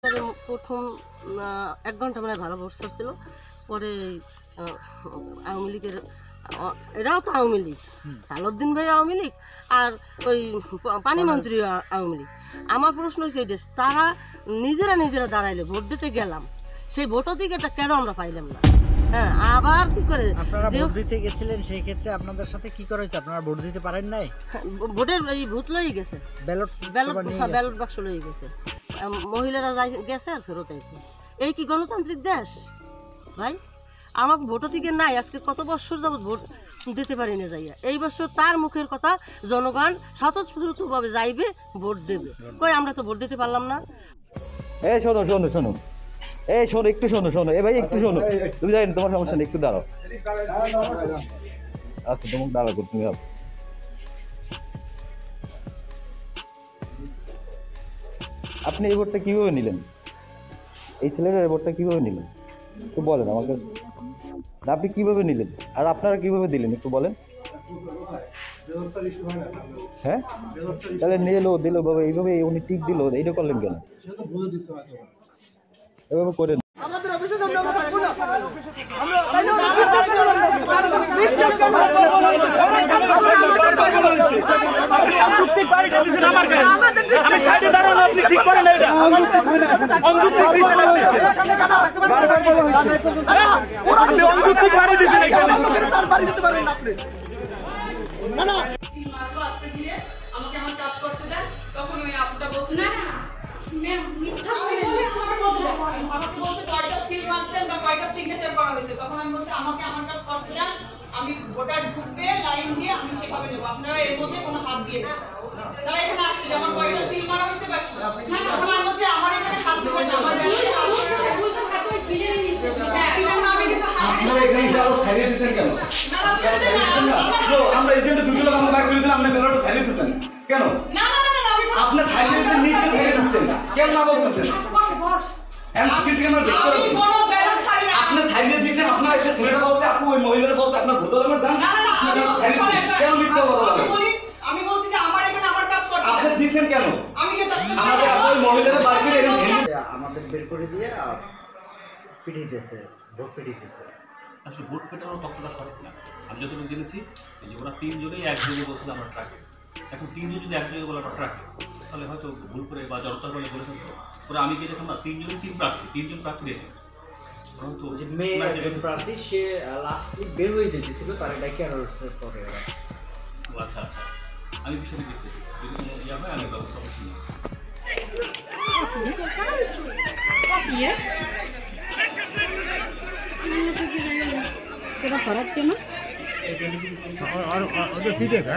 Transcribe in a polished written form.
প্রথম ১ ঘন্টা মানে ভালো ভোট ছিল। পরে আওয়ামী লীগের এরাও তো আওয়ামী লীগ, সালাউদ্দিন ভাই আওয়ামী লীগ আর ওই পানিমন্ত্রী আওয়ামী লীগ। আমার প্রশ্ন হচ্ছে এই তারা নিজেরা দাঁড়াইলে ভোট দিতে গেলাম, সেই ভোট অধিকারটা কেন আমরা পাইলাম না? হ্যাঁ, আবার কি করে আপনারা ভোট দিতে গেছিলেন, সেই ক্ষেত্রে আপনাদের সাথে কি করা হয়েছে? আপনারা ভোট দিতে পারেন নাই? ভোটের এই ভোট লই গেছে, ব্যালট বাক্স লই গেছে, মহিলারা গেছে আর ফেরত আইছে। এই কি গণতান্ত্রিক দেশ ভাই? আমাকে ভোট অধিকার নাই, আজকে কত বছর যাবত ভোট দিতে পারি না যাইয়া। এই বছর তার মুখের কথা জনগণ স্বতঃস্ফূর্তভাবে যাইবে, ভোট দেবে। কই আমরা তো ভোট দিতে পারলাম না। এই শোনো শোনো শোনো, এই শোনো, একটু শোনো শোনো, এ ভাই একটু শোনো, তুমি জানেন তোমার সমস্যা নেই, একটু দাঁড়াও। আচ্ছা তোমাকে দাঁড়াও, তুমি আপনি এই ভোটটা কিভাবে নিলেন? এই ছেলেটার এই ভোটটা কিভাবে নিলেন একটু বলেন আমাকে। আপনি কিভাবে নিলেন আর আপনারা কিভাবে দিলেন একটু বলেন। হ্যাঁ, তাহলে নিয়ে এলো দিল বাবা, এইভাবে উনি টিক দিল, এইটা করলেন কেন? এভাবে করেন। আমাদের অফিসে সামনে আমরা থাকবো না, আমরা তাইলে অযৌক্তিক বাড়িটা দিছেন আমার গায়ে, আমি সাইডে দাঁড়ানো, আপনি ঠিক করেন না। এটা অযৌক্তিক দিছেন আপনি, বারবার বলা হইছে আপনি অযৌক্তিক বাড়ি দিছেন, এখানে বাড়ি দিতে পারেন না আপনি। না না আজকে দিয়ে আমাকে আমার কাজ করতে দেন, তখন ওই আপুটা বলছে না মিথ্যা বলে আমাকে বলছে কয়টা সিল মারছেন বা কয়টা সিগনেচার করা হয়েছে। তখন আমি বলছি আমাকে আমার কাজ করতে দেন, আমি ভোটার ঢুকবে লাইন দিয়ে আমি সেভাবে নেবো, আপনারা এর মধ্যে কোনো হাত দিয়ে দেন। তারা এখানে আসছে যে আমার কয়টা সিল মারা হয়েছে বা কি, তখন আমি বলছি আমার এখানে হাত দেবেন না, আমার আমি কিন্তু আমরা এজেন্টে দুটো লোক আমরা বাইক করে দিলাম, আপনি ব্যালটটা সাইড দিতেছেন কেন? না না না না, আপনি সাইড দিতেছেন, নিজে সাইড দিতেছেন কেন না বলতেছেন? এন্ড সিটি ক্যামেরা দেখতে পাচ্ছেন, আপনি সাইড দিতেছেন, আপনার এসে ছেলেটা বলতে, আপনি ওই মহিলার বলতে আপনার ভূতলে যান, না না আপনি সাইড দিতেছেন কেন? মিথ্যা কথা বলেন। আমি বলছি যে আমার এখানে আমার কাজ করতে আপনি দিবেন কেন? আমি কে আমাদের আসলে মহিলাদের বাঁচিয়ে এরকম আমাদের বের করে দিয়ে পিটিতেছে, ভোট পিটিতেছে। আসলে ভোট পেটানোর তথ্যটা সঠিক না। আমি যতটুকু জেনেছি যে ওরা 3 জনেই এক জায়গায় বলছিল আমরা ট্রাকে। এখন 3 জন যদি এক জায়গায় বলে আমরা ট্রাকে, তাহলে হয়তো ভুল করে বা জড়তার বলে বলে ফেলছে। ওরা আমি গিয়ে দেখলাম না 3 জনই 3 প্রার্থী, 3 জন প্রার্থী রেখে মেয়ে একজন প্রার্থী, সে লাস্টলি বের হয়ে যেতেছিল, তার ডাকে অ্যারেস্ট করে ওরা। আচ্ছা আচ্ছা, আমি বিষয়টি দেখতেছি, যদি কোনো ইয়ে হয় আমি ব্যবস্থা করছি। সেটা খারাপ কেন? और फिर देखा